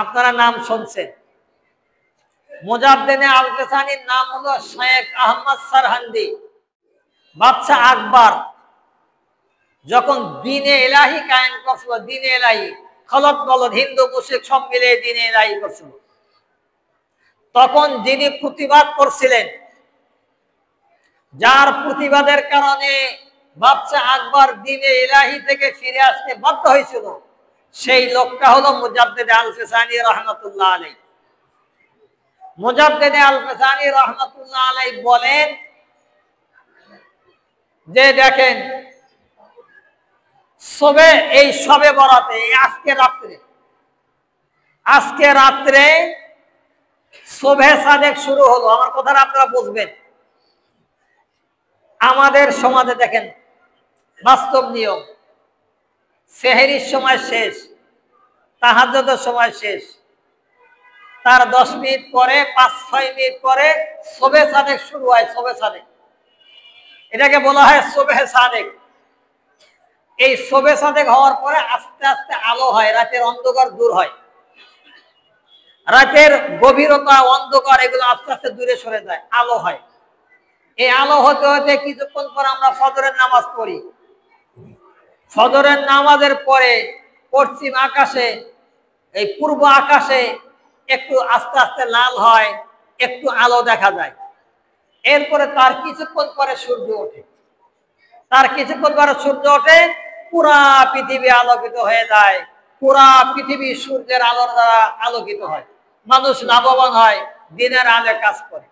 আপনারা নাম শুনছেন। মুজাদ্দিদে আল কাসানির নাম হলো শেখ আহমদ সারহান্দি। বাদশা আকবর যখন দ্বীনে ইলাহি কায়েম করছিল, দ্বীনে ইলাহি খলক বলদ হিন্দু মুশরিক সব মিলে দ্বীনে ইলাহি করছিল, তখন যিনি প্রতিবাদ করছিলেন, যার প্রতিবাদের কারণে বাদশা আকবর দ্বীনে ইলাহি থেকে ফিরে আসতে বাধ্য হয়েছিল, সেই লোকটা হলো মুজাদ্দিদে আল কাসানি রাহমাতুল্লাহ আলাইহি। মুজাদ্দিদে আল কাসানি রাহমাতুল্লাহ আলাইহি বলেন যে দেখেন, এই শবে বরাতে আজকে রাত্রে শোভে সাদেক শুরু হলো। আমার কথাটা আপনারা বুঝবেন। আমাদের সমাজে দেখেন বাস্তব নিয়ম, সেহরির সময় শেষ, তাহাজ্জুদের সময় শেষ, তার 10 মিনিট পরে 5-6 মিনিট পরে শোভে সাদেক শুরু হয়। শোভে সাদেক এটাকে বলা হয় শোভে সাদেক। এই শোভে সাদেক হওয়ার পরে আস্তে আস্তে আলো হয়, রাতের অন্ধকার দূর হয়, রাতের গভীরতা অন্ধকার এগুলো আস্তে আস্তে দূরে সরে যায়, আলো হয়। এই আলো হতে হতে কিছুক্ষণ পর আমরা ফজরের নামাজ পড়ি। ফজরের নামাজের পরে পশ্চিম আকাশে, এই পূর্ব আকাশে একটু আস্তে আস্তে লাল হয়, একটু আলো দেখা যায়। এরপরে তার কিছুক্ষণ পরে সূর্য ওঠে। পুরা পৃথিবী আলোকিত হয়ে যায়। পুরা পৃথিবী সূর্যের আলোর দ্বারা আলোকিত হয়, মানুষ লাভবান হয়, দিনের আলো কাজ করে।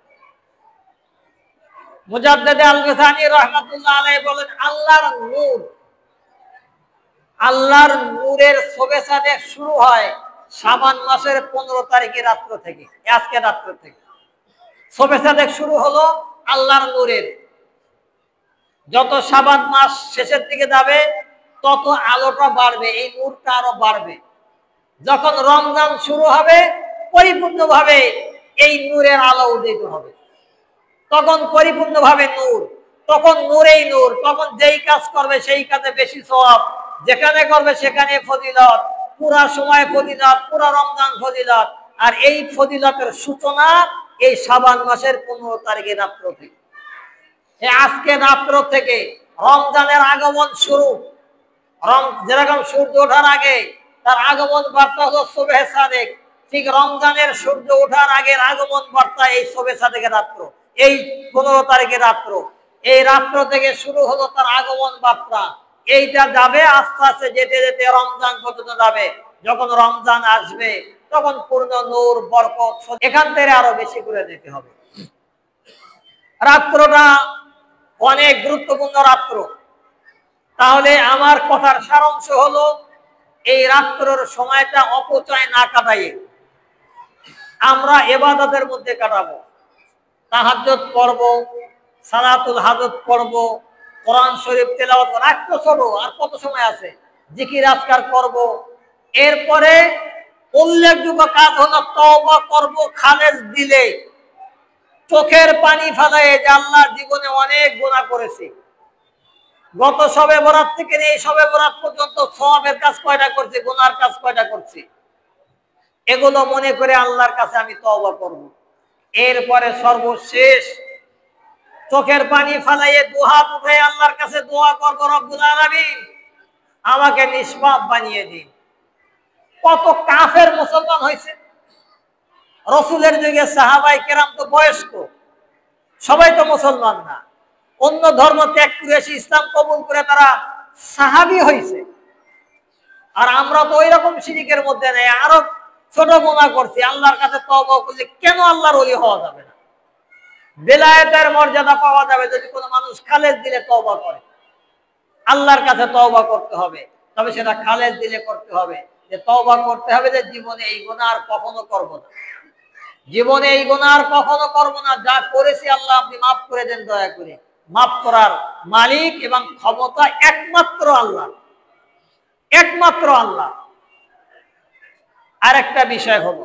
মুজাদ্দিদে আল কাসানি রাহমাতুল্লাহ আলাইহি বলেন, আল্লাহর নূরের শোভে সাদেক শুরু হয় শাবান মাসের 15 তারিখে রাত্র থেকে। আজকে রাত্র থেকে শোভে সাদেক শুরু হলো আল্লাহর নূরের। যত শাবান মাস শেষের দিকে যাবে তত আলোটা বাড়বে, এই নূরটা আরো বাড়বে। যখন রমজান শুরু হবে পরিপূর্ণভাবে এই নূরের আলো উদিত হবে, তখন পরিপূর্ণভাবে নূর, তখন নূরেই নূর। তখন যেই কাজ করবে সেই কাজে বেশি সওয়াব, যেখানে করবে সেখানে ফজিলত, পুরা সময় ফজিলত, পুরা রমজান ফজিলত। আর এই ফজিলতের সূচনা এই শাবান মাসের 15 তারিখে রাত্র থেকে। আজকে রাত্র থেকে রমজানের আগমন শুরু। যেরকম সূর্য ওঠার আগে তার আগমন বার্তা হলো শোভে সাদেক, ঠিক রমজানের সূর্য ওঠার আগের আগমন বার্তা এই শোভে সাদেকের রাত্র, এই 15 তারিখের রাত্র। এই রাত্র থেকে শুরু হলো তার আগমন বার্তা। এইটা যাবে আস্তে আস্তে যেতে যেতে রমজান পর্যন্ত যাবে। যখন রমজান আসবে তখন পূর্ণ নূর বরকত এখান থেকে আরো বেশি করে দিতে হবে। রাত্রটা অনেক গুরুত্বপূর্ণ রাত্র। তাহলে আমার কথার সারাংশ হলো, এই রাত্রের সময়টা অপচয় না কাটাইয়ে আমরা ইবাদতের মধ্যে কাটাবো। তাহাজ্জুদ পড়ব, সালাতুল হাজত পড়ব, কোরআন শরীফ তেলাওয়াত। রাত ছোট, আর কত সময় আছে, জিকির আজকার করব। এরপরে উল্লেখযোগ্য কাজ হলো তওবা করব খালেস দিলে, চোখের পানি ফেলায় যে আল্লাহ জীবনে অনেক গুনাহ করেছি। গত শবে বরাত থেকে এই শবে বরাত পর্যন্ত সওয়াবের কাজ কয়টা করছি, গুনার কাজ কয়টা করছি, এগুলো মনে করে আল্লাহর কাছে আমি তওবা করব। এরপরে সর্বশেষ চোখের পানি ফেলাইয়ে দুহাত উঠে আল্লাহর কাছে দোয়া করব, রব্বুল আলামিন আমাকে নিষ্পাপ বানিয়ে দিন। কত কাফের মুসলমান হয়েছে। রাসূলের যুগে সাহাবায়ে কেরাম তো বয়স্ক, সবাই তো মুসলমান না, অন্য ধর্ম ত্যাগ করে এসে ইসলাম কবুল করে তারা সাহাবী হয়েছে। আর আমরা তো ওই রকম শিরকের মধ্যে নেই, আরো ছোট গুনাহ করছি। আল্লাহর কাছে তওবা করলে কেন আল্লাহর ওলি হওয়া যাবে না? বেলায়েতের মর্যাদা পাওয়া যাবে যদি কোনো মানুষ খালেস দিলে তওবা করে। আল্লাহর কাছে তওবা করতে হবে, তবে সেটা খালেস দিলে করতে হবে। যে তওবা করতে হবে যে জীবনে এই গুনাহ আর কখনো করব না, জীবনে এই গুনাহ আর কখনো করব না। যা করেছি আল্লাহ আপনি মাফ করে দেন দয়া করে। মাফ করার মালিক এবং ক্ষমতা একমাত্র আল্লাহ, একমাত্র আল্লাহ। আরেকটা বিষয় হলো